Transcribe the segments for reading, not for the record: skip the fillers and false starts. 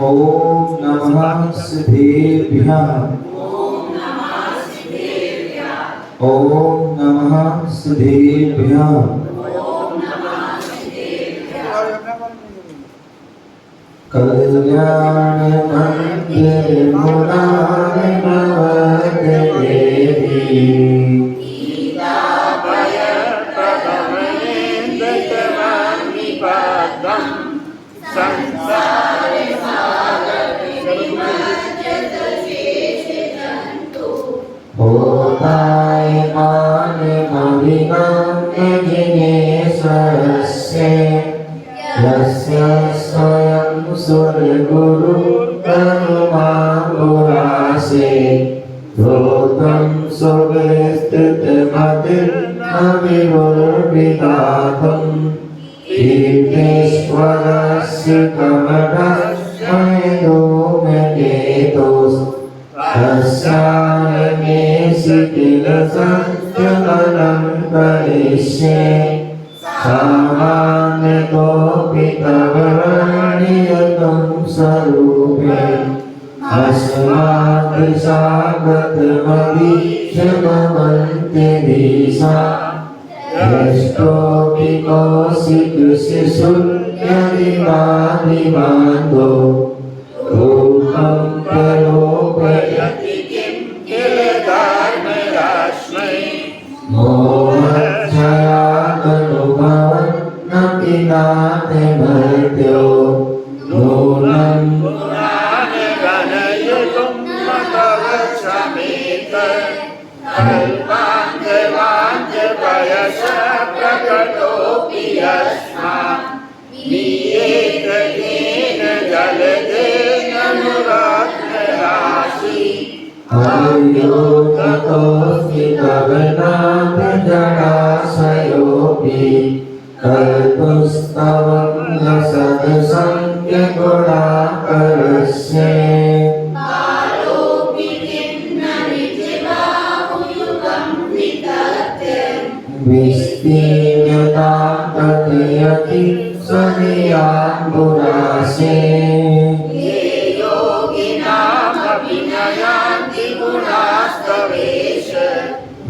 ओम नमः सिद्धेभ्यः। ओम नमः सिद्धेभ्यः। कल्याण मंदिर मुरारी भवते देवी। भूताय मानिमभिगम्य जिनेश्वरस्य यस्य स्वयं सुरगुरुर्ब्रह्मापुरासे रोगं सुविस्तृतमतिर्नविवर्विदातं कीर्तेश्वरस्य कमठस्य धूमकेतुः तस्यामेषि किल सत्यमनं करिष्ये सामान्यतोऽपि तव वर्ण्यतं स्वरूपे अस्मादृशागतमदीक्ष्य भवन्ति दिशा यष्टोऽपि कौशिकशिशुर्यदिवादिवान्दो रूपं प्रलोभयति किं किल धर्मराश्मै मोहक्षयादनुभवन्नपि नाति मर्त्यो नूनं पुराणगणयुगं मतवक्षमेत कल्पान्धवान्धवयसः प्रकटोऽपि यस्मात् नियेतकेन जलदेन अनुराग्नराशि अयोगतोऽस्ति तव नाम जडाशयोऽपि कल्पस्तवं न सदसङ्ख्यगुणाकरस्य विस्तीर्यतां कथयति स्वदीयाम्बुरासे ये योगिनामपि नयान्ति गुणास्तवेश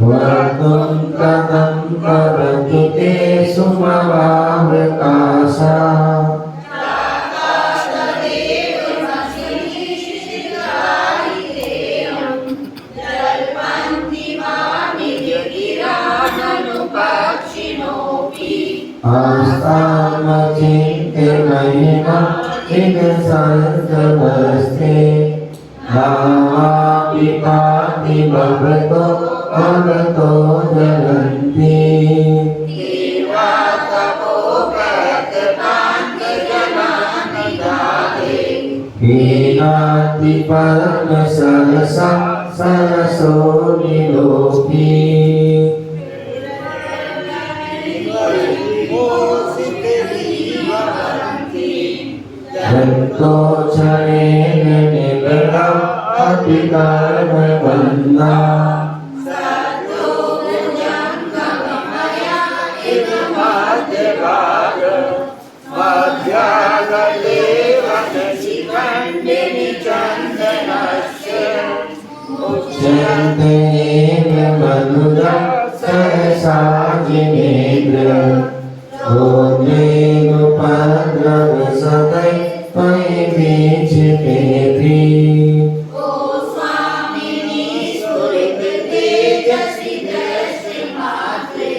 वर्तुं कथं भवतु ते सुमवावकाशा आस्तामचिन्त्य महिमा विगसन्तमस्ते नावापि पाति भवतो भवतो जलन्ति हीनाति परमसरसा सरसो निलोकी जन्तो क्षणेन निबद्धम् अतिकर्मबन्धा उच्यन्तेन मधुरं सहसा जिनेन्द्र ओमेनुपद्रवसतै त्वयि वीक्षितेऽपि ओ स्वामिनि स्फुरिततेजसि दर्शनमात्रे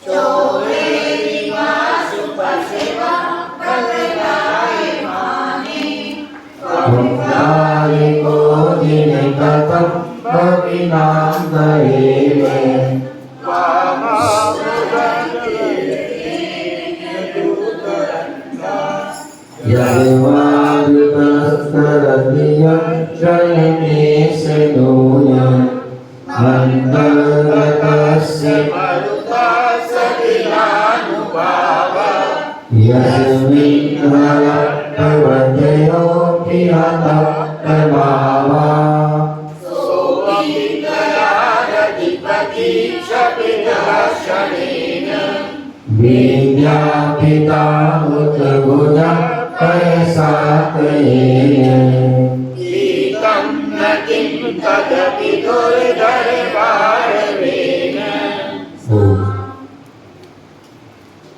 चोरेरिवासु पश्यवा प्रकटायमाने त्वं दिनकथं भविनां दयेव यद्वादुतस्तरधियं जयमेशनूयम् अन्तर्गतस्य यस्मिन्नलभ्यवध्ययोऽपि हतः प्रभावा विद्यापिता उत भुजा पयसा गीतं न किं तदपि दुर्दरबारवेन।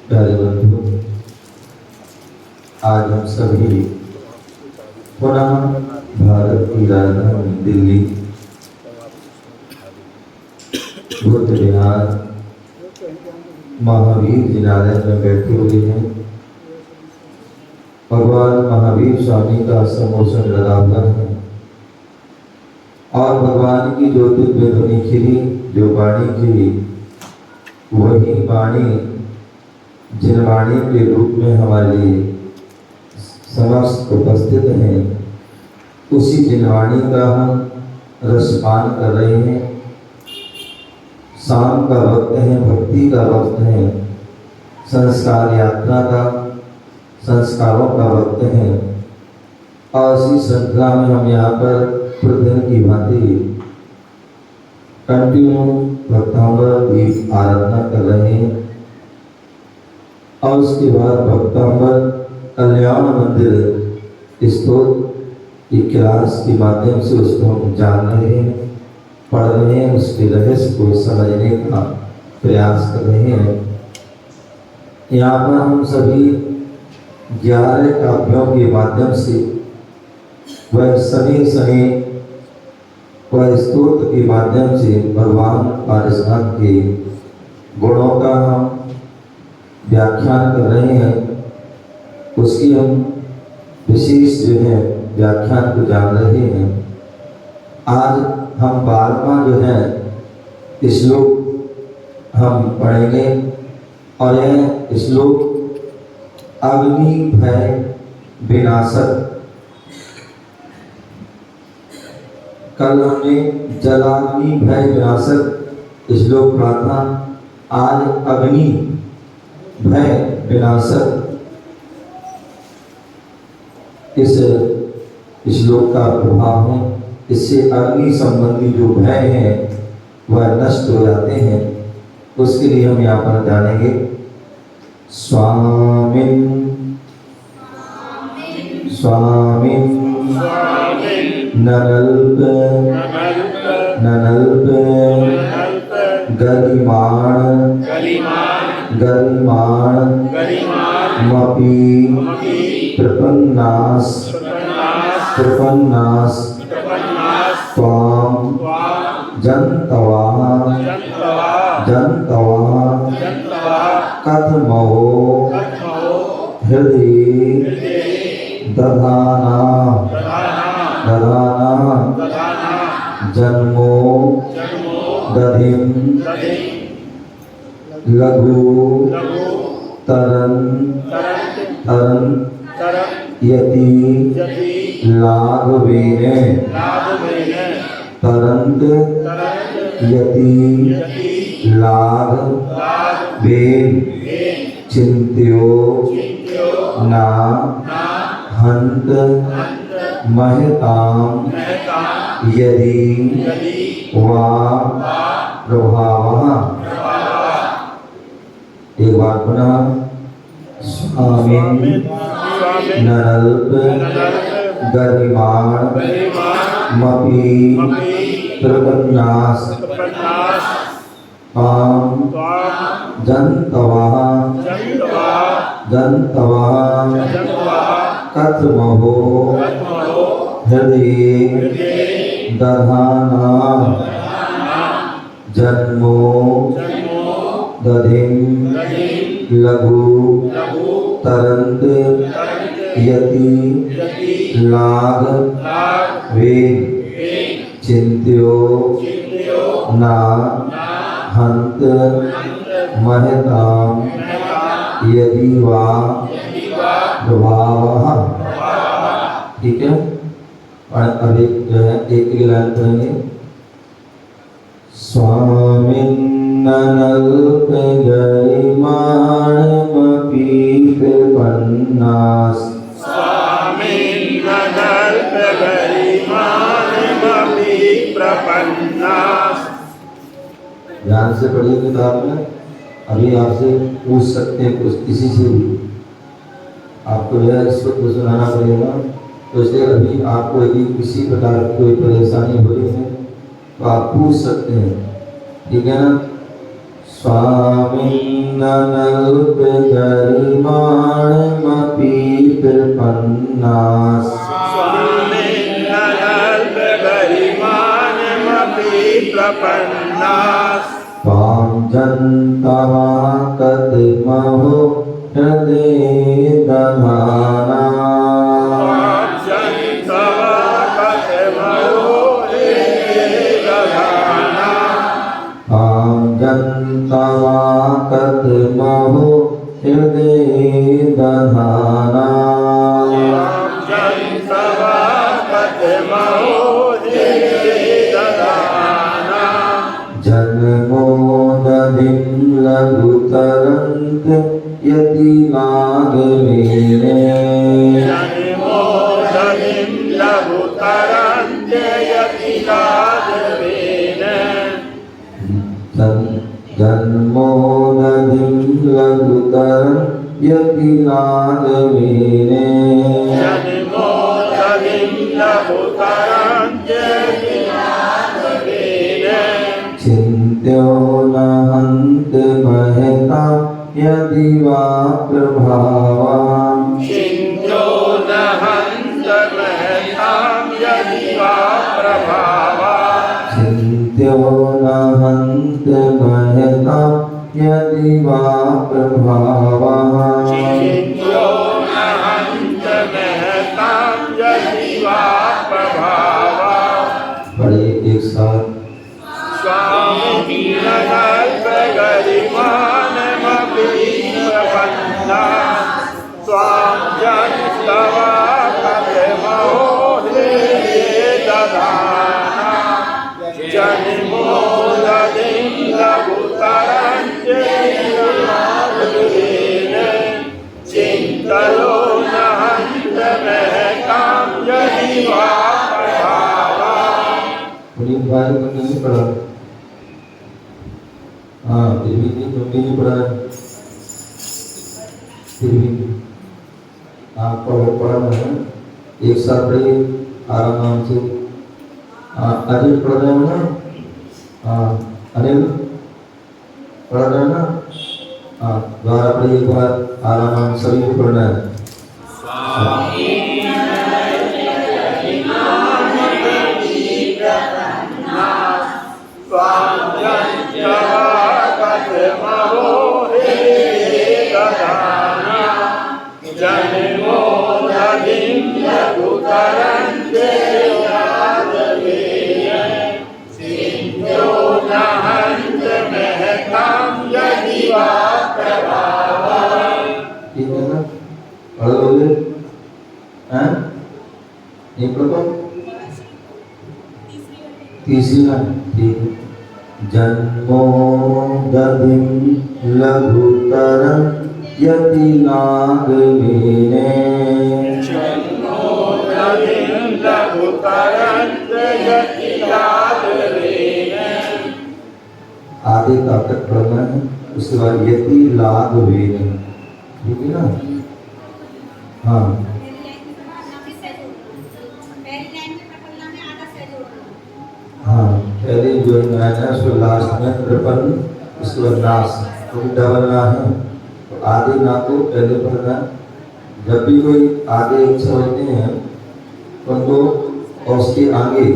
प्यारे बंधु, आज हम सभी पुनः भारत की राजधानी दिल्ली बुद्ध विहार महावीर जिनालय में बैठे हुए हैं। भगवान महावीर स्वामी का समोसन लगा हुआ है और भगवान की जो दिव्य ध्वनि खिली, जो वाणी खिली, वही वाणी जिनवाणी के रूप में हमारे लिए समस्त उपस्थित हैं। उसी जिनवाणी का हम रसपान कर रहे हैं। शाम का वक्त है, भक्ति का वक्त है, संस्कार यात्रा का, संस्कारों का वक्त है। और इसी श्रृंखला में हम यहाँ पर प्रतिदिन की भांति कंटिन्यू भक्तांबर दीप आराधना कर रहे हैं। और उसके बाद भक्तांबर कल्याण मंदिर स्तोत्र की क्लास के माध्यम से उसको हम जान रहे हैं, पढ़ रहे हैं, उसके रहस्य को समझने का प्रयास कर रहे हैं। यहाँ पर हम सभी 11 काव्यों के माध्यम से वह सभी वह स्तोत्र के माध्यम से भगवान पारसनाथ के गुणों का हम व्याख्यान कर रहे हैं। उसकी हम विशेष जो है व्याख्यान को जान रहे हैं। आज हम 12वां जो है श्लोक हम पढ़ेंगे और यह श्लोक अग्नि भय विनाशक। कल हमने जलाग्नि भय विनाशक श्लोक पढ़ा था। आज अग्नि भय विनाशक इस श्लोक का प्रभाव है। इससे अग्नि संबंधी जो भय है वह नष्ट हो जाते हैं। उसके लिए हम यहाँ पर जानेंगे स्वामिन स्वामिन ननल्प ननल्प गरिमाण गरिमाण मपि प्रपन्नास प्रपन्नास त्वां जन्तवा जन्तवा कथमो हृदय दधाना दधाना जन्मो दधिं लघु तरन तरन यति लाघवेन तरंत यति लाघवेन चिंत्यो ना हंत महतां यदि वा प्रभावः। एक बार पुनः स्वामिन नरल्प गरिमाण मपि प्रपन्नास त्वां जन्तवा जन्तवा कथमहो हृदय दधाना जन्मो दधिं लघु तरंत यति लाघवेन चिंत्यो ना हंत महतां यदि वा प्रभावः। ठीक है, और अब एक जो है एक लाइन करेंगे। स्वामिन् ननल्प गरिमाणमपि प्रपन्नास स्वामिन् ननल्प गरिमाणमपि प्रपन्नास। ध्यान से पढ़िए किताब में। अभी आपसे पूछ सकते हैं कुछ किसी से भी आपको यह शुद्ध सुनाना पड़ेगा। तो इसलिए अभी आपको यदि किसी प्रकार की कोई परेशानी हो रही है तो आप पूछ सकते हैं, ठीक है ना। स्वामी ननल्प गरिमाणमपि प्रपन्नास स्वामिन्नल्प गरिमाणमपि प्रपन्नास त्वां जन्तवा कतिमहो हृदये दधाना जन्तवा कतिमहो हृदये दधाना जन्मोदधिं लघुतरन्त यतिलाघवेन जन्मोदधिं लघुतरं यतिलाघवेन चिन्त्यो न हन्त महता यदि वा प्रभावाम् चिन्त्यो न हन्त महतां यदि वा प्रभावात् चिन्त्यो न हन्त महता यदि वा प्रभावात् चिन्त्यो न हन्त महतां यदि वा प्रभावात्। पढ़िए एक साथ। स्वामी ननल्प गरिमाणमपि प्रपन्नास त्वां जन्तवा कतिमहो हृदये दधाना जन्मोदधिं लघुतरं यतिलाघवेन चिन्तयो न हन्त महतां यदि वा प्रभावात्। पुनीत भाई को नहीं पढ़ा, हाँ फिर भी नहीं पढ़ा है, फिर भी आपको पढ़ना है। एक साथ पढ़िए आराम से। अनिल पढ़ रहे हो ना? हाँ अनिल पढ़ रहे हो ना? हाँ दोबारा पढ़िए एक बार आराम सभी को पढ़ना है। ठीक है ना? पढ़ लोगे? हैं? नहीं पढ़ो? तीसरी लाइन ठीक है। जन्मोदधिं लघुतरं यतिलाघवेन आधे का तक पढ़ना है, उसके बाद यतिलाघवेन, ठीक है ना? हाँ हाँ पहले जो लाइन है उसको लास्ट में प्रपन्न, उसके बाद नाश, तो डबल ना है तो आधे ना को पहले पढ़ना। जब भी कोई आगे अक्षर होते हैं तो उनको और उसके आगे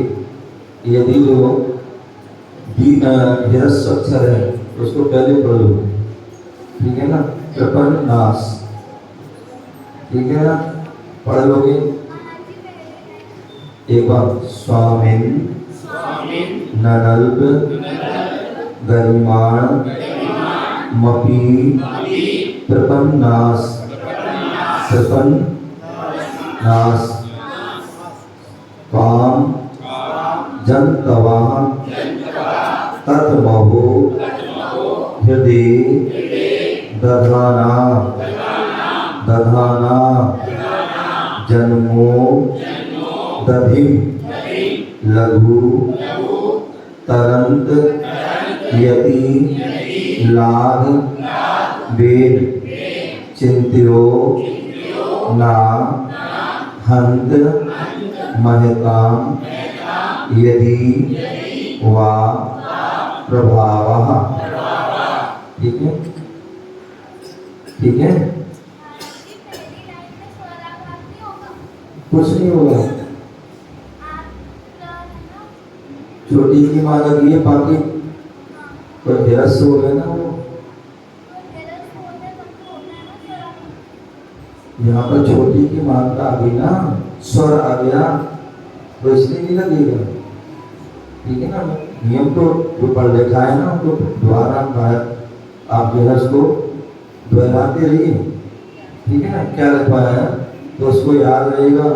यदि जो ह्रस्व अक्षर है तो उसको पहले पढ़ लो, ठीक है ना? प्रपन्न नाश, ठीक है ना? पढ़ लोगे एक बार। स्वामिन ननल्प गरिमाणमपि प्रपन्नास प्रपन्नास त्वां जन्तवा कतिमहो हृदये दधाना जन्मोदधिं लघुतरं यतिलाघवेन चिन्त्यो ना हंत महताम यदि वा प्रभावः। ठीक है, ठीक है, कुछ नहीं होगा। छोटी की मान लगी है, बाकी तो धीरज हो गए ना वो। यहाँ पर छोटी की मात्रा आ गई ना, स्वर आ गया तो इसलिए नहीं लगेगा। ठीक है ना, नियम तो जो पढ़ लिखा है ना तो द्वारा आप धीरज को दोहराते रहिए। ठीक है ना, क्या लिखवाया है तो उसको याद रहेगा।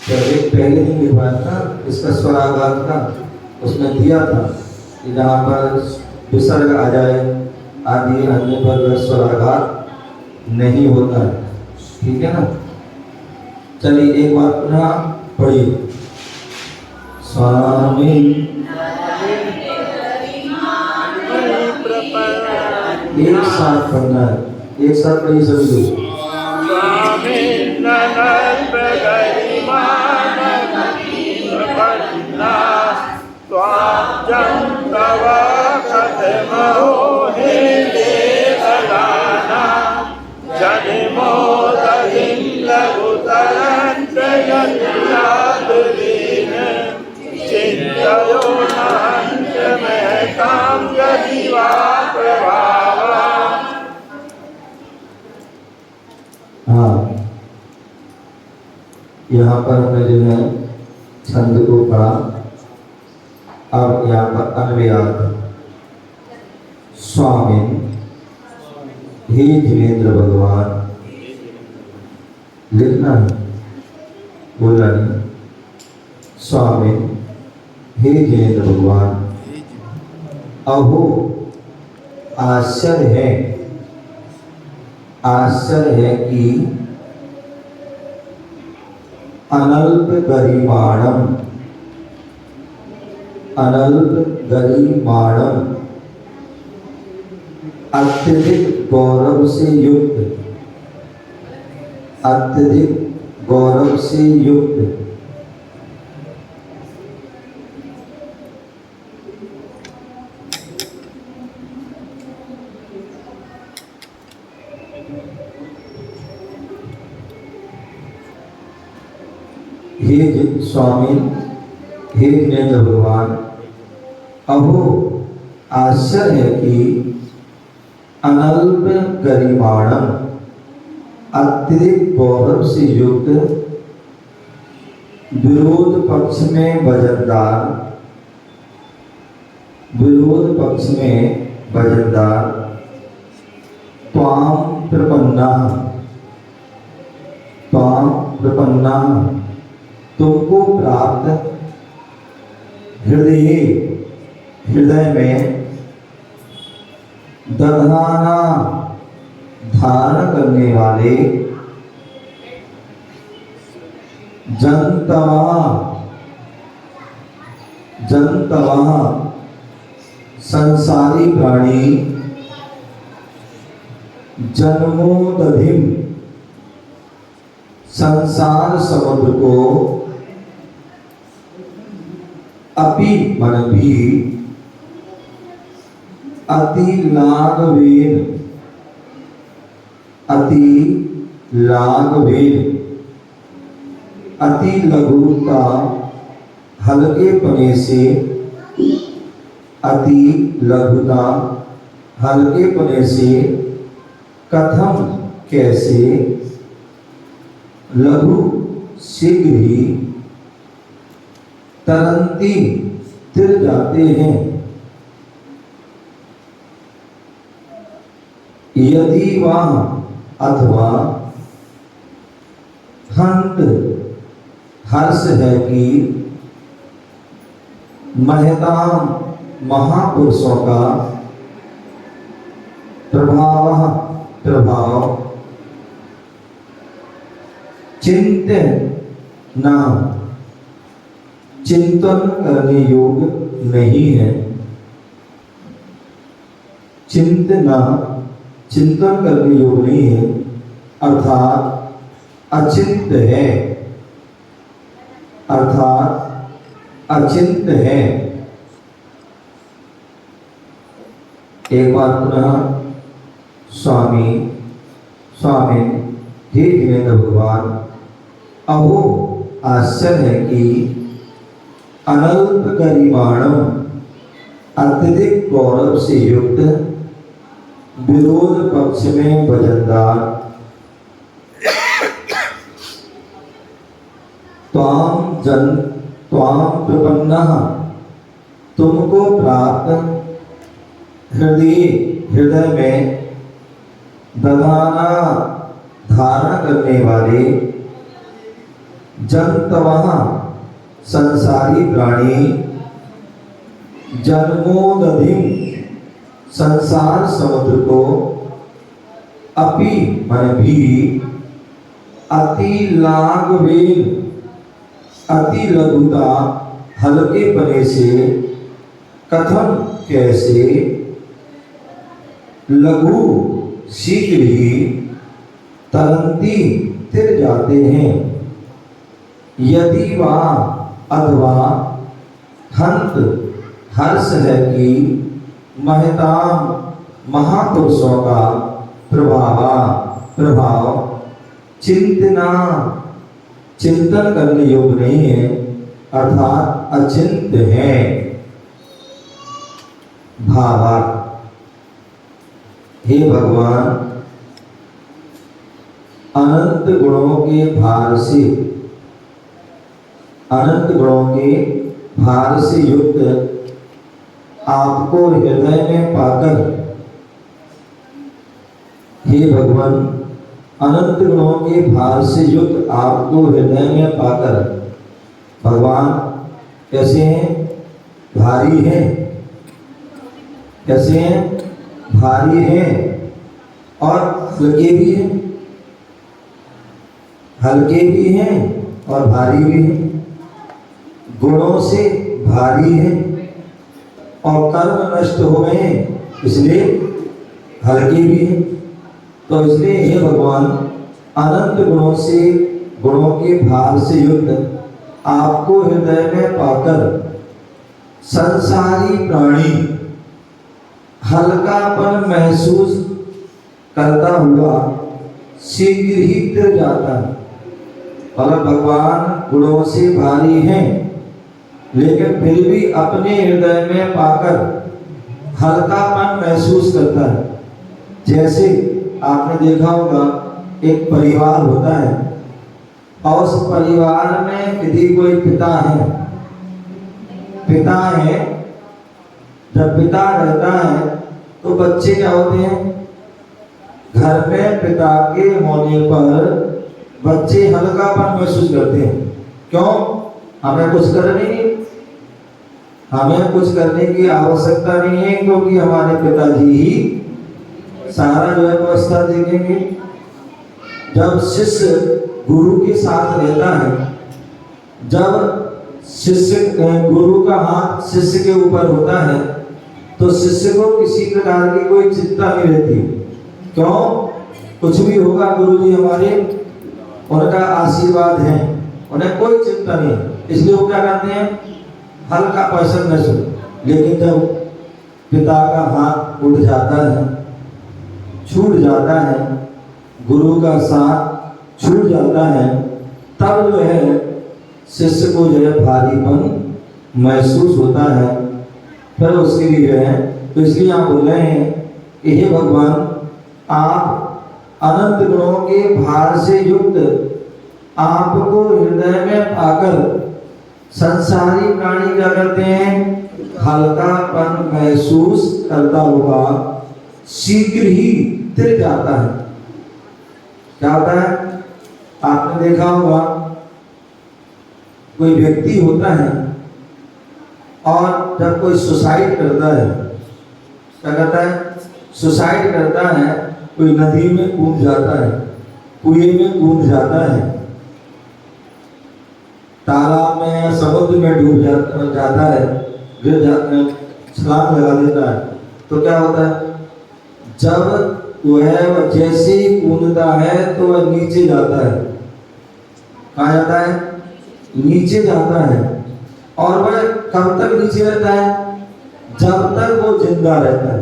पहले दिन लिखवाया था इसका स्वराघात का, उसमें दिया था कि जहाँ पर विसर्ग आ जाए आदि अन्य पर स्वराघात नहीं होता है। ठीक है ना, चलिए एक बार पुनः पढ़िए। स्वामी एक साथ पढ़ना है, एक साथ पढ़िए सभी लोग। स्वामी ननद गरिमान प्रपन्ना स्वाजं तव कथमहो हे देवदाना जनिमोदहिं लघुतरं प्रयत्नादुरीन चिन्तयो नहन्त महतां यदि वा प्रभावः। हाँ, यहाँ पर हमने जो है छंद को पढ़ा। अब यहाँ पर अन्वयार्थ। स्वामी हे जिनेन्द्र भगवान, लिखना है, बोलना नहीं। स्वामी हे जिनेन्द्र भगवान, अहो आश्चर्य है, आश्चर्य है कि अनल्प गरिमाणम, अनल्प गरिमाणम अत्यधिक गौरव से युक्त, अत्यधिक गौरव से युक्त हे स्वामी हे जिनेन्द्र भगवान, अहो आश्चर्य है कि अनल्प गरिमाणम अत्यधिक गौरव से युक्त विरोध पक्ष में वजनदार, विरोध पक्ष में वजनदार त्वाम प्रपन्ना, त्वाम प्रपन्ना तुमको प्राप्त हृदय, हृदय में दधाना धारण करने वाले जनतवा, जनतवा संसारी प्राणी जन्मोदधिम संसार समुद्र को अपि मन भी अति लाघवेन, अति लाघवेन अति लघुता हल्केपने से, अति लघुता हल्केपने से कथम कैसे लघु शीघ्र ही तरंती तिर जाते हैं। यदि वह अथवा हंत हर्ष है कि महताम महापुरुषों का प्रभाव, प्रभाव चिंतन ना, चिंतन करने योग्य नहीं है। चिंतना, चिंतन करने योग्य नहीं है, अर्थात अचिंत्य है, अर्थात अचिंत्य है। एक बार पुनः स्वामी हे जिनेन्द्र भगवान, अहो आश्चर्य है कि अनल्प गरिमाणम अत्यधिक गौरव से युक्त विरोध पक्ष में वजनदार त्वाम प्रपन्नः तुमको प्राप्त हृदय में दधाना धारण करने वाले जंतवः संसारी प्राणी जन्मोदधिम संसार समुद्र को अपि मन भी अति लाघवेन अति लघुता हल्के पने से कथम कैसे लघु शीघ्र ही तरंती तिर जाते हैं, यदि वा अथवा हंत हर्ष है कि महताम महापुरुषों का प्रभाव चिंतन करने योग्य नहीं है, अर्थात अचिंत्य है। भावार्थ, हे भगवान, अनंत गुणों के भार से युक्त आपको हृदय में पाकर, हे भगवान, अनंत गुणों के भार से युक्त आपको हृदय में पाकर, भगवान कैसे हैं? भारी हैं। कैसे हैं? भारी हैं और हल्के भी हैं, हल्के भी हैं और भारी भी हैं। गुणों से भारी हैं और कर्म नष्ट हो गए हैं, इसलिए हल्के भी हैं। तो इसलिए हे भगवान, अनंत गुणों के भार से युक्त आपको हृदय में पाकर संसारी प्राणी हल्कापन महसूस करता हुआ शीघ्र ही तिर जाता है। और भगवान गुणों से भारी हैं, लेकिन फिर भी अपने हृदय में पाकर हल्कापन महसूस करता है। जैसे आपने देखा होगा, एक परिवार होता है और उस परिवार में यदि कोई पिता है, जब पिता रहता है तो बच्चे क्या होते हैं? घर में पिता के होने पर बच्चे हल्कापन महसूस करते हैं। क्यों? हमें कुछ करने की आवश्यकता नहीं है, क्योंकि हमारे पिताजी ही सारा जो है व्यवस्था देखेंगे। जब शिष्य गुरु के साथ रहता है, जब गुरु का हाथ शिष्य के ऊपर होता है, तो शिष्य को किसी प्रकार की कोई चिंता नहीं रहती। क्यों? कुछ भी होगा, गुरु जी हमारे, उनका आशीर्वाद है, उन्हें कोई चिंता नहीं, इसलिए वो क्या करते हैं? हल्का पैसा महसूस। लेकिन जब पिता का हाथ उठ जाता है, छूट जाता है, गुरु का साथ छूट जाता है, तब जो है शिष्य को जो है भारीपन महसूस होता है। फिर उसके लिए जो है, तो इसलिए आप बोल रहे हैं कि हे भगवान, आप अनंत गुणों के भार से युक्त आपको हृदय में पाकर संसारी प्राणी क्या करते हैं? हल्कापन महसूस करता हुआ शीघ्र ही तिर जाता है। क्या होता है? आपने देखा होगा, कोई व्यक्ति होता है और जब कोई सुसाइड करता है, क्या करता है? सुसाइड करता है, कोई नदी में कूद जाता है, कुएं में कूद जाता है, तालाब में या समुद्र में डूब जाता है, गिर जाता है, छलांग लगा देता है, तो क्या होता है? जब वह जैसे ही कूदता है तो वह नीचे जाता है। कहाँ जाता है? नीचे जाता है। और वह कब तक नीचे रहता है? जब तक वो जिंदा रहता है।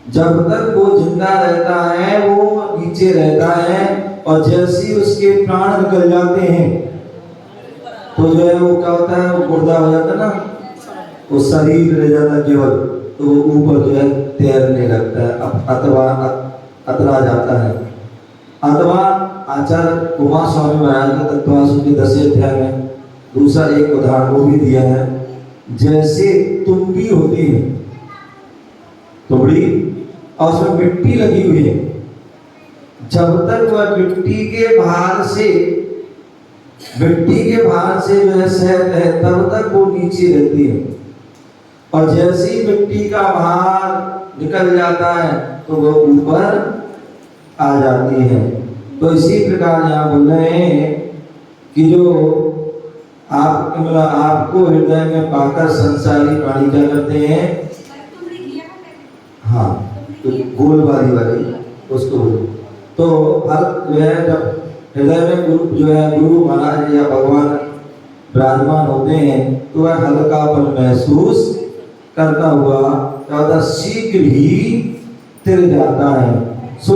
जब तक वो जिंदा रहता है वो नीचे रहता है, और जैसे ही उसके प्राण निकल जाते हैं तो जो है वो क्या होता है, वो मुर्दा हो जाता है ना, वो शरीर रह जाता है केवल, तो वो ऊपर जो है तैरने लगता है, अथवा अतरा जाता है। अथवा आचार्य उमा स्वामी महाराज ने तत्वासु के 10वें अध्याय में दूसरा एक उदाहरण वो भी दिया है। जैसे तुम्बी होती है, तुमड़ी, और उसमें मिट्टी लगी हुई है, जब तक वह मिट्टी के भार से जो है सहत है तब तक वो नीचे रहती है, और जैसे ही मिट्टी का भार निकल जाता है तो वो ऊपर आ जाती है। तो इसी प्रकार यहाँ बोल रहे हैं कि जो आपको हृदय में पाकर संसारी प्राणी क्या करते हैं, हाँ तो गोल वाली उसको तो हल जो है जब हृदय में गुरु महाराज या भगवान विराजमान होते हैं तो वह हल्कापन महसूस करता हुआ क्या होता है, शीघ्र ही तिर जाता है। सो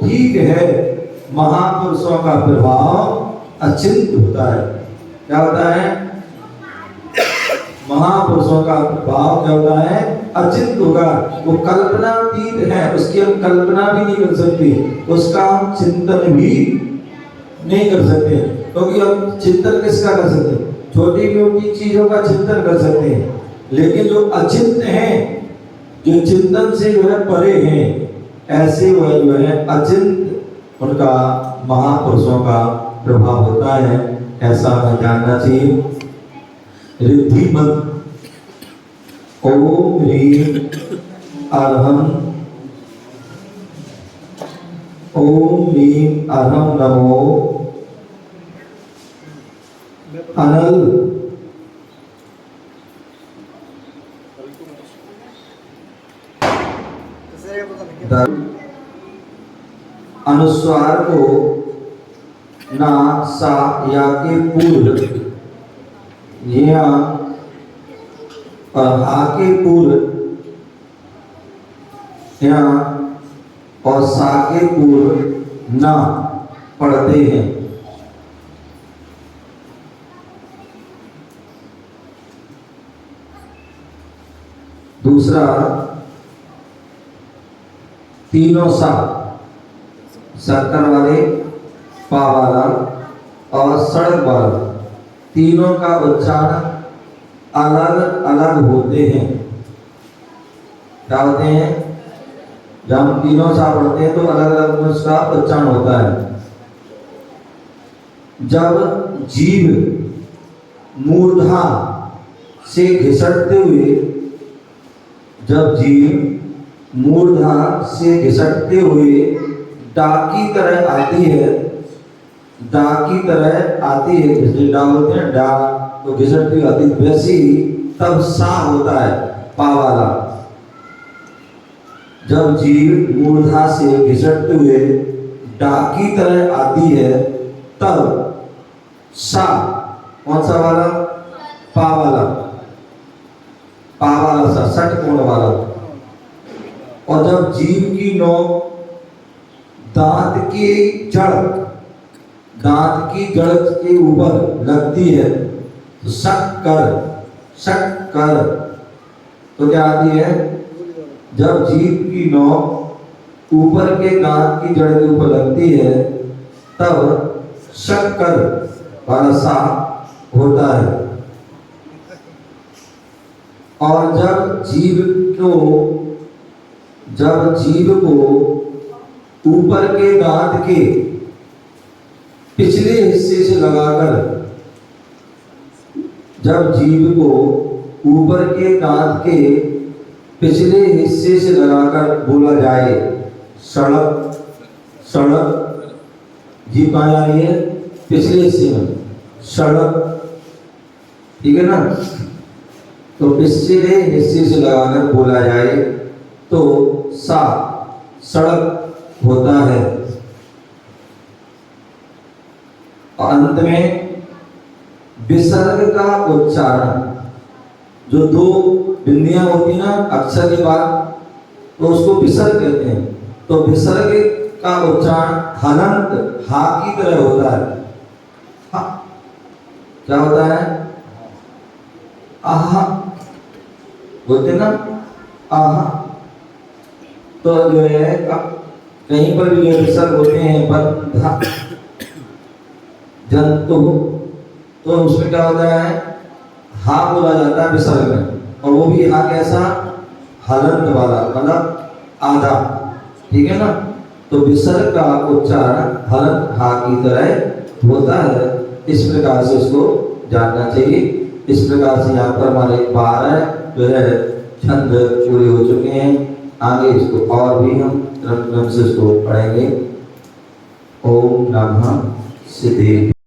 ठीक है महापुरुषों का प्रभाव अचिंत होता है। क्या होता है? महापुरुषों का प्रभाव क्या होता है? अचिंत होगा। वो कल्पनातीत है, उसकी हम कल्पना भी नहीं कर सकते, उसका हम चिंतन भी नहीं कर सकते, क्योंकि हम चिंतन किसका कर सकते हैं? छोटी मोटी चीजों का चिंतन कर सकते हैं, लेकिन जो अचिंत हैं, जो चिंतन से जो है परे हैं, ऐसे वह जो है अचिंत, उनका महापुरुषों का प्रभाव होता है। ऐसा हमें जानना चाहिए। रिद्धि मंत्र ओम ह्रीं अरहं, ओम ह्रीं अरहं नमो अनल अनुस्वार को ना सा या के पूर्व या और हा के पूर्व या और सा के पूर्व ना पढ़ते हैं। दूसरा तीनों सा, सर्कल वाले, पा वाला और सड़क वाला, तीनों का उच्चारण अलग अलग होते हैं। क्या होते हैं? जब हम तीनों सा पढ़ते हैं तो अलग अलग उसका उच्चारण होता है। जब जीव मूर्धा से घिसटते हुए, जब जीव मूर्धा से घिसटते हुए डाकी तरह आती है, डाकी तरह आती है, जैसे डा होते हैं, डा तो घिसटती आती, वैसे ही तब सा होता है, पा वाला। जब जीव मूर्धा से घिसटते हुए डाकी तरह आती है तब सा, कौन सा वाला? पा वाला, पा वाला सा, षटकोण वाला। और जब जीव की नोक दांत की जड़ के ऊपर लगती है तो शक्कर तो क्या आती है? जब जीव की नोक ऊपर के दांत की जड़ के ऊपर लगती है तब शक्कर वाला सा होता है। और जब जीव को ऊपर के दांत के पिछले हिस्से से लगाकर, जब जीव को ऊपर के दांत के पिछले हिस्से से लगाकर बोला जाए सड़क, सड़क, जीव कहाँ जा रही है? पिछले हिस्से में, सड़क, ठीक है ना? तो पिछले हिस्से से लगाकर बोला जाए तो सा सड़क होता है, और अंत में विसर्ग का उच्चारण, जो दो बिंदियां होती ना अक्षर के बाद, तो उसको विसर्ग कहते हैं। तो विसर्ग का उच्चारण हलंत हा की तरह होता है। हा क्या होता है? आहा बोलते ना, आहा। तो जो है कहीं पर भी जो विसर्ग होते हैं पर जंतु, तो उसमें क्या होता है? हा बोला जाता है विसर्ग में, और वो भी हा कैसा? हलंत वाला, मतलब आधा, ठीक है ना। तो विसर्ग का उच्चारण हलंत हा की तरह होता है। इस प्रकार से उसको जानना चाहिए। इस प्रकार से यहाँ पर हमारे 12 जो है छंद पूरे हो चुके हैं। आगे इसको और भी हम क्रम से इसको पढ़ेंगे। ओम नमः सिद्धि।